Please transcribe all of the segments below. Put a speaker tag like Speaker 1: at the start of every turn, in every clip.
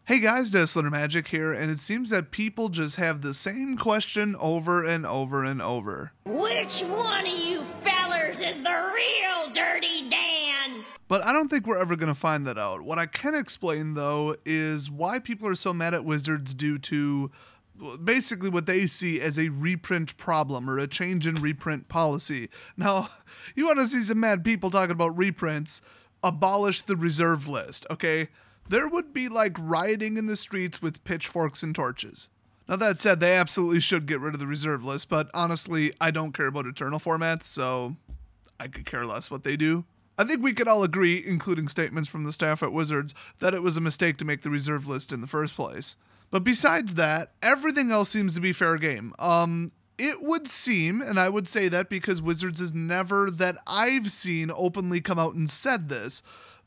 Speaker 1: Hey guys, Slender Magic here, and it seems that people just have the same question over and over and over.
Speaker 2: Which one of you fellers is the real Dirty Dan?
Speaker 1: But I don't think we're ever going to find that out. What I can explain, though, is why people are so mad at Wizards due to basically what they see as a reprint problem or a change in reprint policy. Now, you want to see some mad people talking about reprints? Abolish the reserve list, okay? There would be like rioting in the streets with pitchforks and torches. Now that said, they absolutely should get rid of the reserve list, but honestly, I don't care about Eternal formats, so I could care less what they do. I think we could all agree, including statements from the staff at Wizards, that it was a mistake to make the reserve list in the first place. But besides that, everything else seems to be fair game. It would seem, and I would say that because Wizards has never, that I've seen, openly come out and said this,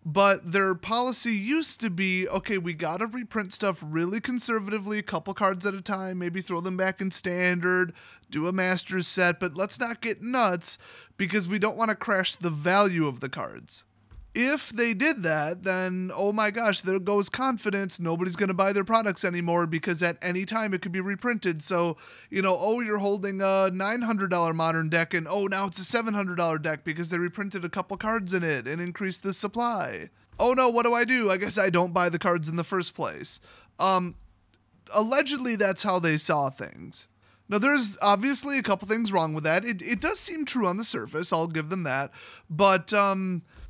Speaker 1: but their policy used to be, okay, we gotta reprint stuff really conservatively, a couple cards at a time, maybe throw them back in standard, do a master's set, but let's not get nuts because we don't want to crash the value of the cards. If they did that, then, oh my gosh, there goes confidence. Nobody's going to buy their products anymore because at any time it could be reprinted. So, oh, you're holding a $900 modern deck and, oh, now it's a $700 deck because they reprinted a couple cards in it and increased the supply. Oh no, what do? I guess I don't buy the cards in the first place. Allegedly, that's how they saw things. Now, there's obviously a couple things wrong with that. It does seem true on the surface, I'll give them that. But,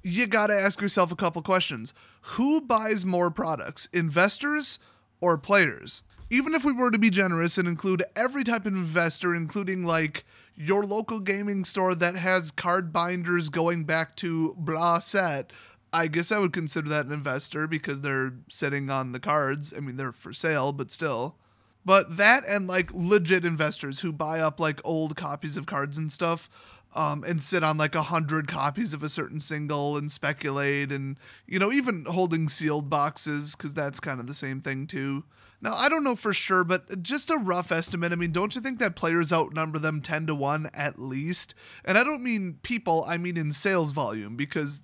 Speaker 1: you gotta ask yourself a couple questions. Who buys more products, investors or players? Even if we were to be generous and include every type of investor, including like your local gaming store that has card binders going back to blah set, I guess I would consider that an investor because they're sitting on the cards. I mean, they're for sale, but still. But that and like legit investors who buy up like old copies of cards and stuff, and sit on like 100 copies of a certain single and speculate and, even holding sealed boxes because that's kind of the same thing too. Now, I don't know for sure, but just a rough estimate. I mean, don't you think that players outnumber them 10-1 at least? And I don't mean people, I mean in sales volume, because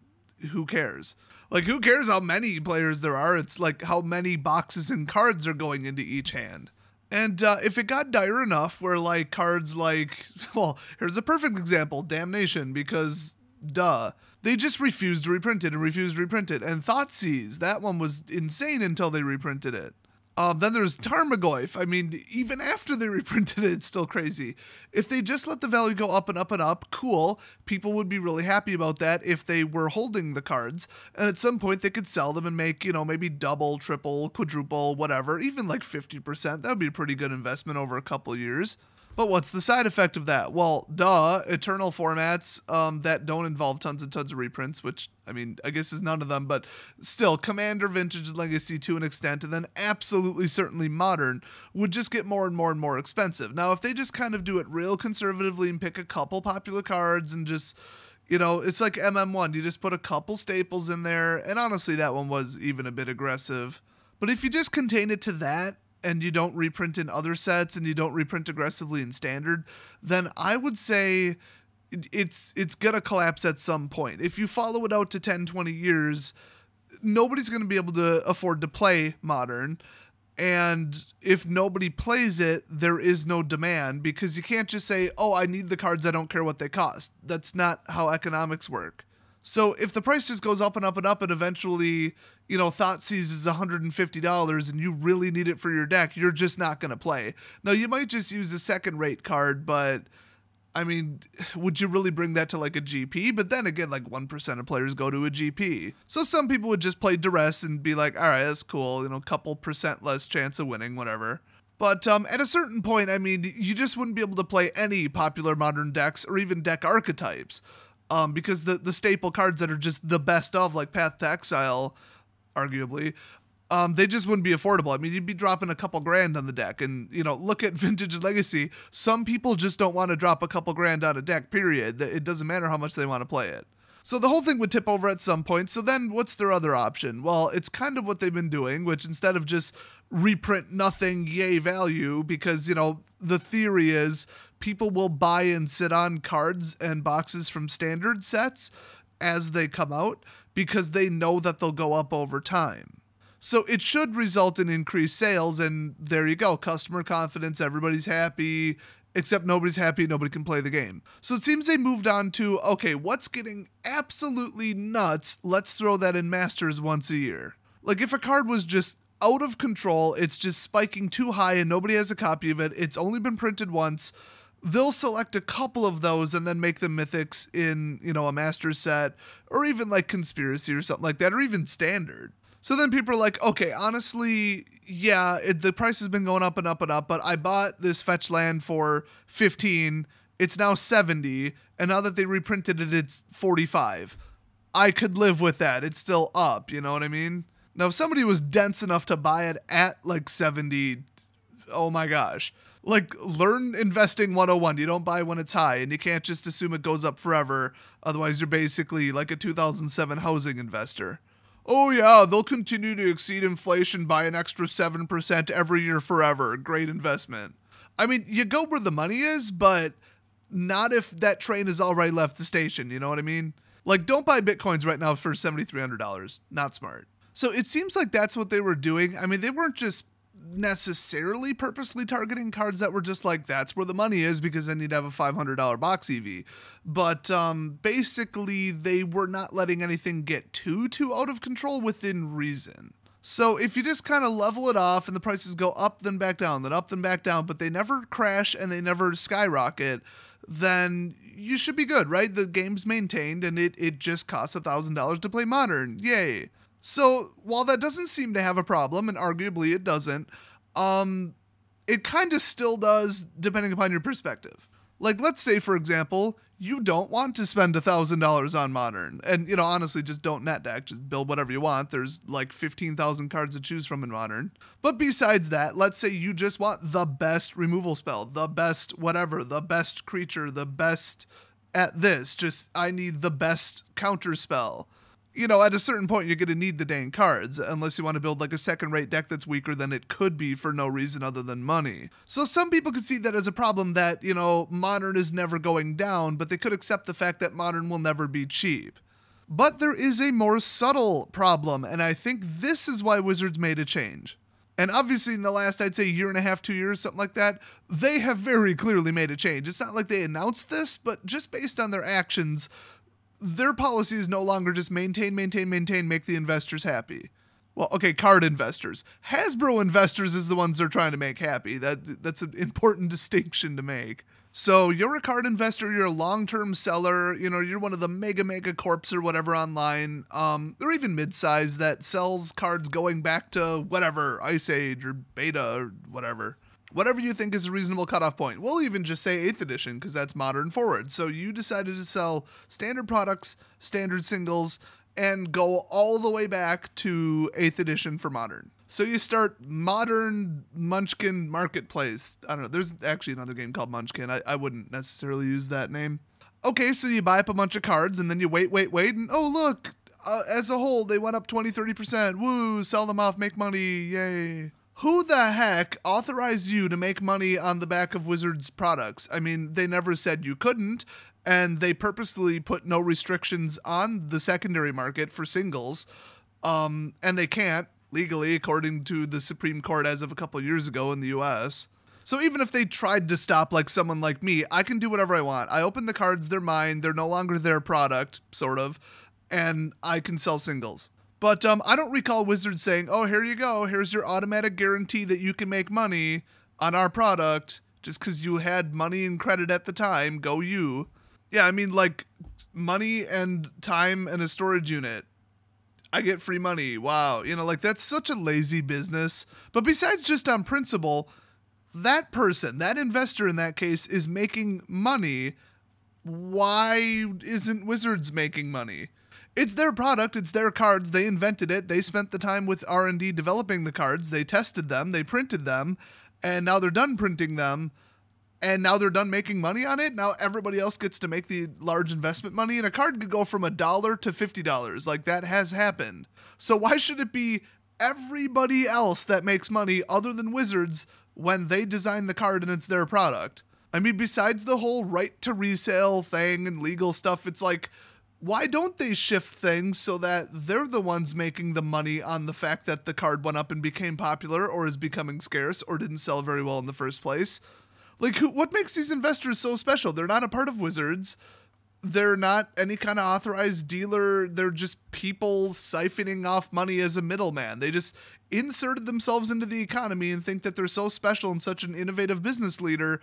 Speaker 1: who cares? Like, who cares how many players there are? It's like how many boxes and cards are going into each hand. And if it got dire enough where like cards like, well, here's a perfect example, Damnation, because duh, they just refused to reprint it and refused to reprint it. And Thoughtseize, that one was insane until they reprinted it. Then there's Tarmogoyf. I mean, even after they reprinted it, it's still crazy. If they just let the value go up and up and up, cool. People would be really happy about that if they were holding the cards. And at some point, they could sell them and make, maybe double, triple, quadruple, whatever. Even like 50%. That would be a pretty good investment over a couple years. But what's the side effect of that? Well, duh, Eternal formats that don't involve tons and tons of reprints, which, I mean, I guess is none of them, but still, Commander, Vintage, and Legacy to an extent, and then absolutely certainly Modern, would just get more and more and more expensive. Now, if they just kind of do it real conservatively and pick a couple popular cards and just, it's like MM1, you just put a couple staples in there, and honestly, that one was even a bit aggressive. But if you just contain it to that, and you don't reprint in other sets, and you don't reprint aggressively in standard, then I would say it's gonna collapse at some point. If you follow it out to 10-20 years, nobody's gonna be able to afford to play Modern, and if nobody plays it, there is no demand, because you can't just say, oh, I need the cards, I don't care what they cost. That's not how economics work. So if the price just goes up and up and up and eventually, Thoughtseize is $150 and you really need it for your deck, you're just not going to play. Now, you might just use a second-rate card, but, I mean, would you really bring that to, like, a GP? But then again, like, 1% of players go to a GP. So some people would just play Duress and be like, all right, that's cool, couple percent less chance of winning, whatever. But at a certain point, I mean, you just wouldn't be able to play any popular Modern decks or even deck archetypes. Because the staple cards that are just the best of, like Path to Exile, arguably, they just wouldn't be affordable. I mean, you'd be dropping a couple grand on the deck. And, look at Vintage and Legacy. Some people just don't want to drop a couple grand on a deck, period. It doesn't matter how much they want to play it. So the whole thing would tip over at some point. So then what's their other option? Well, it's kind of what they've been doing, which instead of just reprint nothing, yay value, because, the theory is people will buy and sit on cards and boxes from standard sets as they come out because they know that they'll go up over time. So it should result in increased sales, and there you go. Customer confidence, everybody's happy, except nobody's happy, nobody can play the game. So it seems they moved on to, okay, what's getting absolutely nuts? Let's throw that in Masters once a year. Like if a card was just out of control, it's just spiking too high and nobody has a copy of it, it's only been printed once, they'll select a couple of those and then make them mythics in, a Masters set, or even like Conspiracy or something like that, or even Standard. So then people are like, okay, honestly, yeah, the price has been going up and up and up, but I bought this fetch land for 15, it's now 70, and now that they reprinted it, it's 45. I could live with that. It's still up, you know what I mean? Now, if somebody was dense enough to buy it at like 70, oh my gosh. Like, learn investing 101. You don't buy when it's high, and you can't just assume it goes up forever. Otherwise, you're basically like a 2007 housing investor. Oh yeah, they'll continue to exceed inflation by an extra 7% every year forever. Great investment. I mean, you go where the money is, but not if that train has already left the station, you know what I mean? Like, don't buy Bitcoins right now for $7,300. Not smart. So it seems like that's what they were doing. I mean, they weren't just necessarily purposely targeting cards that were just like, that's where the money is because then you'd have a $500 box EV. But basically, they were not letting anything get too out of control within reason. So if you just kind of level it off and the prices go up, then back down, then up, then back down, but they never crash and they never skyrocket, then you should be good, right? The game's maintained and it just costs $1,000 to play Modern. Yay. So while that doesn't seem to have a problem, and arguably it doesn't, it kind of still does depending upon your perspective. Like, let's say, for example, you don't want to spend $1,000 on Modern. And, honestly, just don't net deck. Just build whatever you want. There's like 15,000 cards to choose from in Modern. But besides that, let's say you just want the best removal spell, the best whatever, the best creature, the best at this. Just, I need the best counter spell. At a certain point, you're going to need the dang cards, unless you want to build like a second-rate deck that's weaker than it could be for no reason other than money. So some people could see that as a problem that, Modern is never going down, but they could accept the fact that Modern will never be cheap. But there is a more subtle problem, and I think this is why Wizards made a change. And obviously in the last, I'd say, year and a half, 2 years, something like that, they have very clearly made a change. It's not like they announced this, but just based on their actions, their policy is no longer just maintain, make the investors happy. Well, okay, card investors. Hasbro investors is the ones they're trying to make happy. That's an important distinction to make. So you're a card investor, you're a long-term seller, you're one of the mega corps or whatever online, or even mid-size that sells cards going back to whatever, Ice Age or Beta or whatever. Whatever you think is a reasonable cutoff point. We'll even just say 8th edition because that's Modern forward. So you decided to sell standard products, standard singles, and go all the way back to 8th edition for Modern. So you start Modern Munchkin Marketplace. I don't know. There's actually another game called Munchkin. I wouldn't necessarily use that name. Okay, so you buy up a bunch of cards and then you wait, and oh, look, as a whole, they went up 20-30%. Woo, sell them off, make money, yay. Who the heck authorized you to make money on the back of Wizards products? I mean, they never said you couldn't, and they purposely put no restrictions on the secondary market for singles, and they can't, legally, according to the Supreme Court as of a couple years ago in the US. So even if they tried to stop like someone like me, I can do whatever I want. I open the cards, they're mine, they're no longer their product, sort of, and I can sell singles. But I don't recall Wizards saying, oh, here you go. Here's your automatic guarantee that you can make money on our product just because you had money and credit at the time. Go you. Yeah, I mean, like, money and time and a storage unit. I get free money. Wow. Like, that's such a lazy business. But besides just on principle, that person, that investor in that case, is making money. Why isn't Wizards making money? It's their product, it's their cards, they invented it, they spent the time with R&D developing the cards, they tested them, they printed them, and now they're done printing them, and now they're done making money on it. Now everybody else gets to make the large investment money, and a card could go from $1 to $50. Like, that has happened. So why should it be everybody else that makes money other than Wizards when they design the card and it's their product? I mean, besides the whole right to resale thing and legal stuff, it's like, Why don't they shift things so that they're the ones making the money on the fact that the card went up and became popular or is becoming scarce or didn't sell very well in the first place? Like, what makes these investors so special? They're not a part of Wizards. They're not any kind of authorized dealer. They're just people siphoning off money as a middleman. They just inserted themselves into the economy and think that they're so special and such an innovative business leader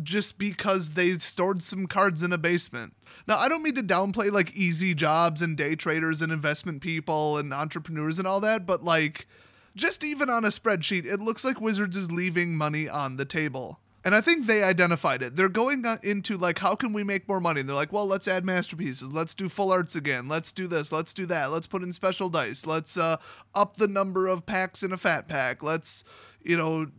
Speaker 1: just because they stored some cards in a basement. Now, I don't mean to downplay like easy jobs and day traders and investment people and entrepreneurs and all that, but like just even on a spreadsheet, it looks like Wizards is leaving money on the table. And I think they identified it. They're going into like, how can we make more money? And they're like, well, let's add masterpieces. Let's do full arts again. Let's do this. Let's do that. Let's put in special dice. Let's up the number of packs in a fat pack. Let's,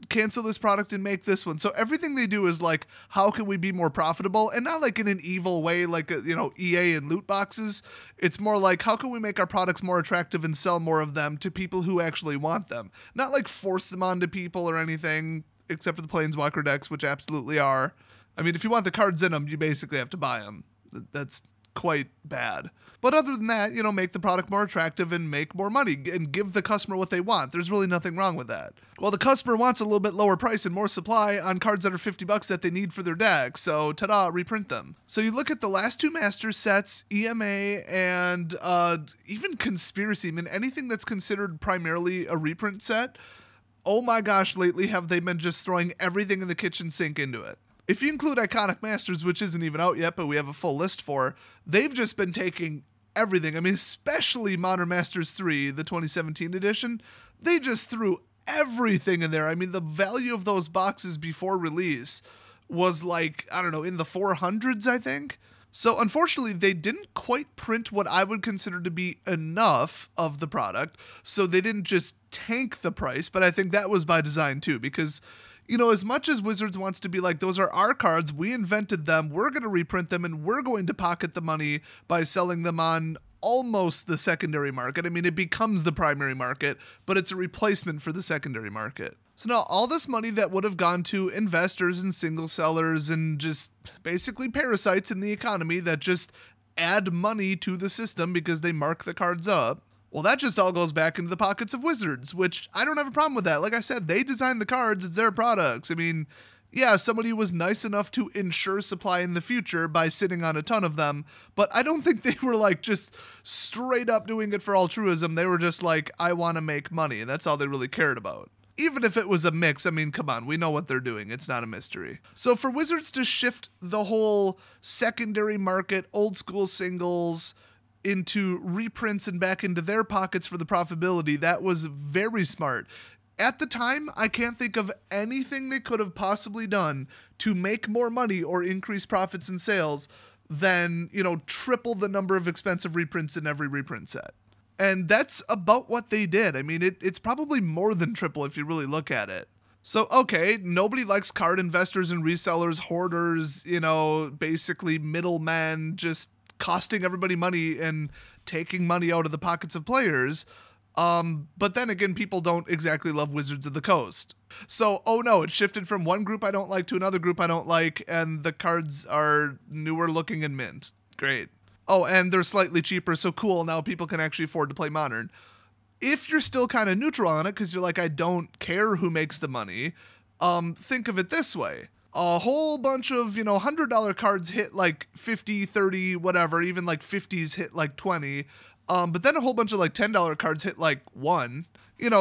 Speaker 1: cancel this product and make this one. So everything they do is like, how can we be more profitable? And not like in an evil way, like, EA and loot boxes. It's more like, how can we make our products more attractive and sell more of them to people who actually want them? Not like force them onto people or anything, except for the Planeswalker decks, which absolutely are. I mean, if you want the cards in them, you basically have to buy them. That's quite bad. But other than that, make the product more attractive and make more money and give the customer what they want. There's really nothing wrong with that. Well, the customer wants a little bit lower price and more supply on cards that are $50 that they need for their deck. So, ta-da, reprint them. So you look at the last two Masters sets, EMA and even Conspiracy. I mean, anything that's considered primarily a reprint set, oh my gosh, lately have they been just throwing everything in the kitchen sink into it. If you include Iconic Masters, which isn't even out yet, but we have a full list for, they've just been taking everything. I mean, especially Modern Masters 3, the 2017 edition, they just threw everything in there. I mean, the value of those boxes before release was like, I don't know, in the 400s, I think. So unfortunately, they didn't quite print what I would consider to be enough of the product. So they didn't just tank the price, but I think that was by design too, because as much as Wizards wants to be like, those are our cards, we invented them, we're going to reprint them, and we're going to pocket the money by selling them on almost the secondary market. I mean, it becomes the primary market, but it's a replacement for the secondary market. So now all this money that would have gone to investors and single sellers and just basically parasites in the economy that just add money to the system because they mark the cards up, well, that just all goes back into the pockets of Wizards, which I don't have a problem with that. Like I said, they designed the cards, it's their products. I mean, yeah, somebody was nice enough to ensure supply in the future by sitting on a ton of them, but I don't think they were like just straight up doing it for altruism. They were just like, I want to make money, and that's all they really cared about. Even if it was a mix, I mean, come on, we know what they're doing. It's not a mystery. So for Wizards to shift the whole secondary market, old school singles, into reprints and back into their pockets for the profitability, that was very smart. At the time, I can't think of anything they could have possibly done to make more money or increase profits and sales than, triple the number of expensive reprints in every reprint set. And that's about what they did. I mean, it's probably more than triple if you really look at it. So, okay, nobody likes card investors and resellers, hoarders, basically middlemen, just costing everybody money and taking money out of the pockets of players. But then again, people don't exactly love Wizards of the Coast. So, oh no, it shifted from one group I don't like to another group I don't like, and the cards are newer looking and mint. Great. Oh, and they're slightly cheaper, so cool, now people can actually afford to play Modern. If you're still kind of neutral on it, because you're like, I don't care who makes the money, think of it this way. A whole bunch of, $100 cards hit like 50, 30, whatever, even like 50s hit like 20. But then a whole bunch of like $10 cards hit like 1.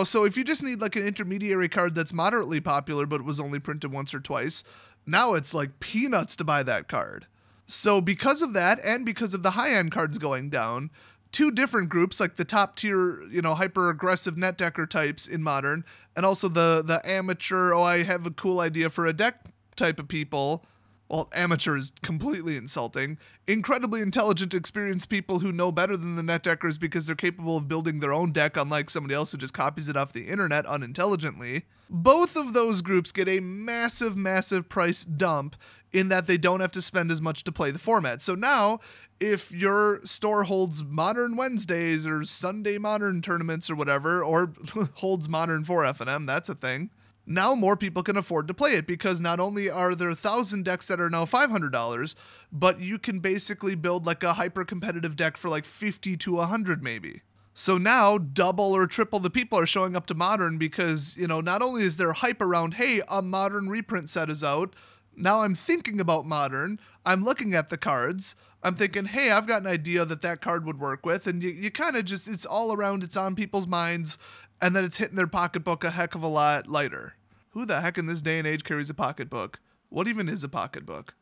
Speaker 1: So if you just need like an intermediary card that's moderately popular, but it was only printed once or twice, now it's like peanuts to buy that card. So because of that, and because of the high-end cards going down, two different groups, like the top tier, hyper-aggressive net decker types in Modern, and also the amateur, I have a cool idea for a deck type of people. Well, amateur is completely insulting. Incredibly intelligent, experienced people who know better than the net deckers because they're capable of building their own deck, unlike somebody else who just copies it off the internet unintelligently. Both of those groups get a massive, massive price dump in that they don't have to spend as much to play the format. So now, if your store holds Modern Wednesdays or Sunday Modern tournaments or whatever, or holds Modern for FNM, that's a thing, Now more people can afford to play it because not only are there 1,000 decks that are now $500, but you can basically build like a hyper competitive deck for like 50 to 100 maybe. So now double or triple the people are showing up to Modern because, you know, not only is there hype around, hey, a Modern reprint set is out, now I'm thinking about Modern, I'm looking at the cards, I'm thinking, hey, I've got an idea that card would work with, and you kind of just, it's all around, it's on people's minds, and then it's hitting their pocketbook a heck of a lot lighter. Who the heck in this day and age carries a pocketbook? What even is a pocketbook?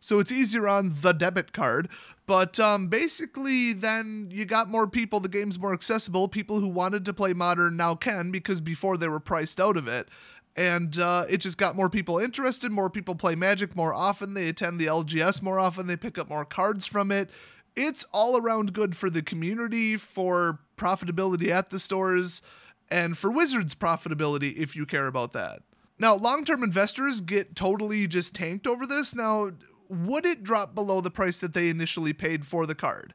Speaker 1: So it's easier on the debit card, but basically then you got more people, the game's more accessible, people who wanted to play Modern now can because before they were priced out of it, and it just got more people interested, more people play Magic more often, they attend the LGS more often, they pick up more cards from it. It's all around good for the community, for profitability at the stores, and for Wizards profitability if you care about that. Now, long-term investors get totally just tanked over this. Now, would it drop below the price that they initially paid for the card?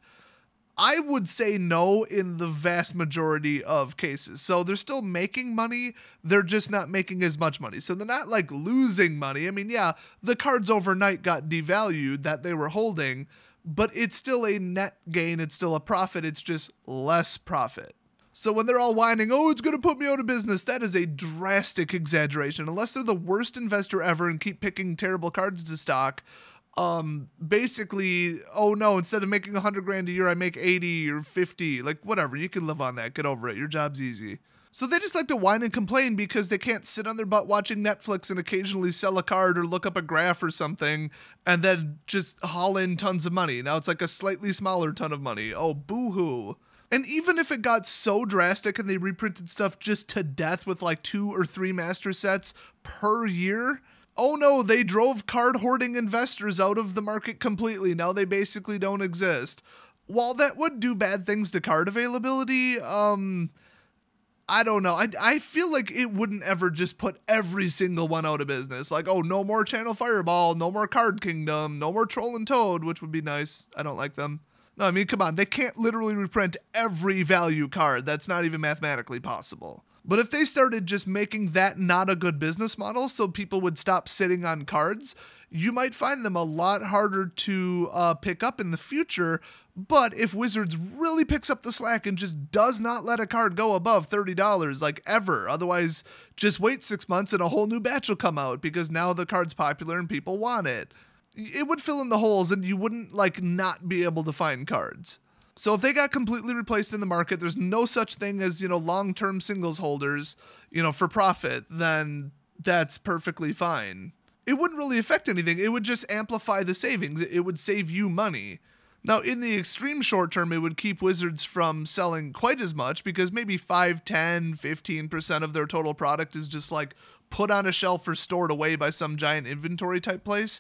Speaker 1: I would say no in the vast majority of cases. So they're still making money, they're just not making as much money. So they're not like losing money. I mean, yeah, the cards overnight got devalued that they were holding, but it's still a net gain, it's still a profit, it's just less profit. So when they're all whining, oh, it's going to put me out of business, that is a drastic exaggeration. Unless they're the worst investor ever and keep picking terrible cards to stock, basically, oh no, instead of making 100 grand a year, I make 80 or 50, like whatever, you can live on that, get over it, your job's easy. So they just like to whine and complain because they can't sit on their butt watching Netflix and occasionally sell a card or look up a graph or something and then just haul in tons of money. Now it's like a slightly smaller ton of money. Oh, boo-hoo. And even if it got so drastic and they reprinted stuff just to death with like 2 or 3 master sets per year, oh no, they drove card hoarding investors out of the market completely. Now they basically don't exist. While that would do bad things to card availability, I don't know. I feel like it wouldn't ever just put every single one out of business. Like, oh, no more Channel Fireball, no more Card Kingdom, no more Troll and Toad, which would be nice. I don't like them. No, I mean, come on. They can't literally reprint every value card. That's not even mathematically possible. But if they started just making that not a good business model so people would stop sitting on cards, you might find them a lot harder to pick up in the future. But if Wizards really picks up the slack and just does not let a card go above $30, like ever, otherwise just wait 6 months and a whole new batch will come out because now the card's popular and people want it. It would fill in the holes and you wouldn't like not be able to find cards. So if they got completely replaced in the market, there's no such thing as, long-term singles holders, for profit, then that's perfectly fine. It wouldn't really affect anything. It would just amplify the savings. It would save you money. Now, in the extreme short term, it would keep Wizards from selling quite as much because maybe 5, 10, 15% of their total product is just like put on a shelf or stored away by some giant inventory type place.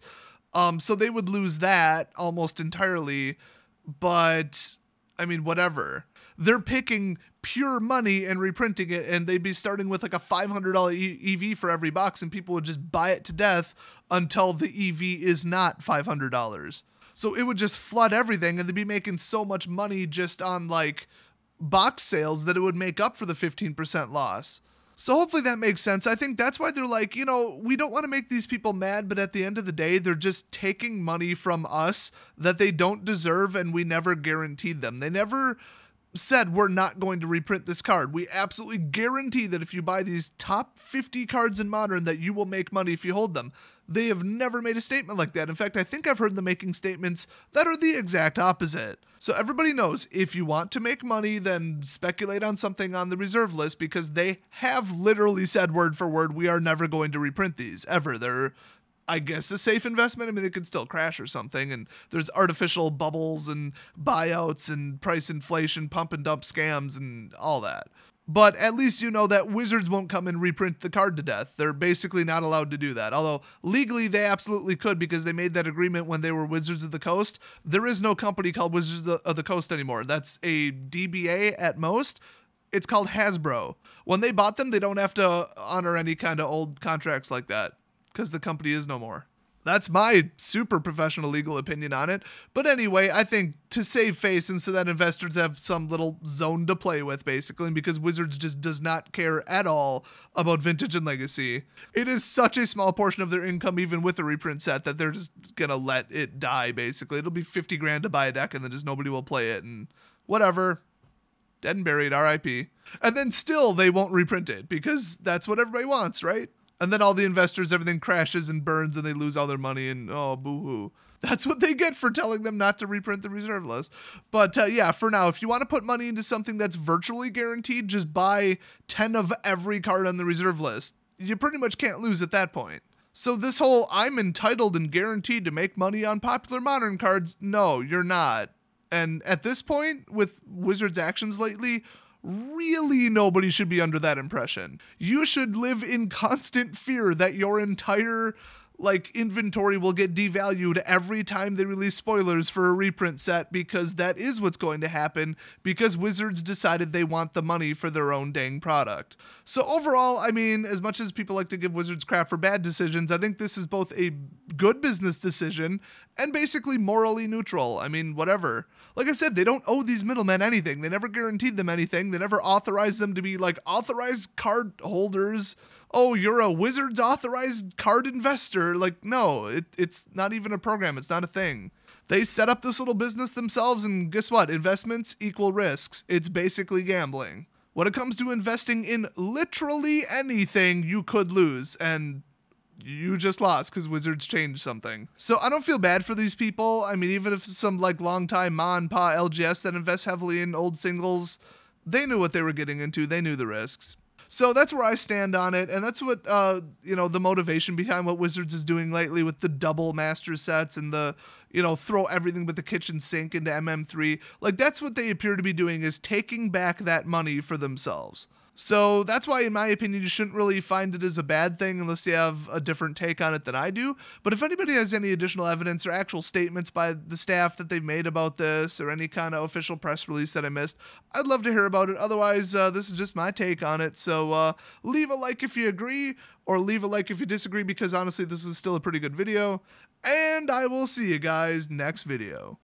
Speaker 1: So they would lose that almost entirely, but I mean, whatever. They're picking pure money and reprinting it, and they'd be starting with like a $500 EV for every box, and people would just buy it to death until the EV is not $500. So it would just flood everything, and they'd be making so much money just on like box sales that it would make up for the 15% loss. So hopefully that makes sense. I think that's why they're like, we don't want to make these people mad, but at the end of the day, they're just taking money from us that they don't deserve and we never guaranteed them. They never said we're not going to reprint this card. We absolutely guarantee that if you buy these top 50 cards in Modern that you will make money if you hold them. They have never made a statement like that. In fact, I think I've heard them making statements that are the exact opposite. So everybody knows if you want to make money, then speculate on something on the reserve list because they have literally said word for word, we are never going to reprint these ever. They're, I guess, a safe investment. I mean, they could still crash or something. And there's artificial bubbles and buyouts and price inflation, pump and dump scams and all that. But at least you know that Wizards won't come and reprint the card to death. They're basically not allowed to do that. Although legally they absolutely could because they made that agreement when they were Wizards of the Coast. There is no company called Wizards of the Coast anymore. That's a DBA at most. It's called Hasbro. When they bought them, they don't have to honor any kind of old contracts like that because the company is no more. That's my super professional legal opinion on it. But anyway, I think to save face and so that investors have some little zone to play with, basically, because Wizards just does not care at all about Vintage and Legacy. It is such a small portion of their income, even with a reprint set, that they're just gonna let it die, basically. It'll be 50 grand to buy a deck and then just nobody will play it and whatever. Dead and buried, RIP. And then still they won't reprint it because that's what everybody wants, right? And then all the investors, everything crashes and burns and they lose all their money and oh, boo-hoo. That's what they get for telling them not to reprint the reserve list. But yeah, for now, if you want to put money into something that's virtually guaranteed, just buy 10 of every card on the reserve list. You pretty much can't lose at that point. So this whole I'm entitled and guaranteed to make money on popular Modern cards, no, you're not. And at this point, with Wizards' actions lately, really nobody should be under that impression. You should live in constant fear that your entire inventory will get devalued every time they release spoilers for a reprint set, because that is what's going to happen because Wizards decided they want the money for their own dang product. So overall, I mean, as much as people like to give Wizards crap for bad decisions, I think this is both a good business decision and basically morally neutral. I mean, whatever. Like I said, they don't owe these middlemen anything. They never guaranteed them anything. They never authorized them to be authorized card holders. Oh, you're a Wizards authorized card investor. No, it's not even a program. It's not a thing. They set up this little business themselves, and guess what? Investments equal risks. It's basically gambling. When it comes to investing in literally anything, you could lose, and you just lost because Wizards changed something. So I don't feel bad for these people. I mean, even if some long-time ma and pa LGS that invest heavily in old singles, they knew what they were getting into. They knew the risks. So that's where I stand on it, and that's what, the motivation behind what Wizards is doing lately with the double master sets and the, throw everything but the kitchen sink into MM3. That's what they appear to be doing, is taking back that money for themselves. So that's why, in my opinion, you shouldn't really find it as a bad thing unless you have a different take on it than I do. But if anybody has any additional evidence or actual statements by the staff that they've made about this, or any kind of official press release that I missed, I'd love to hear about it. Otherwise, this is just my take on it. So leave a like if you agree, or leave a like if you disagree, because honestly, this is still a pretty good video. And I will see you guys next video.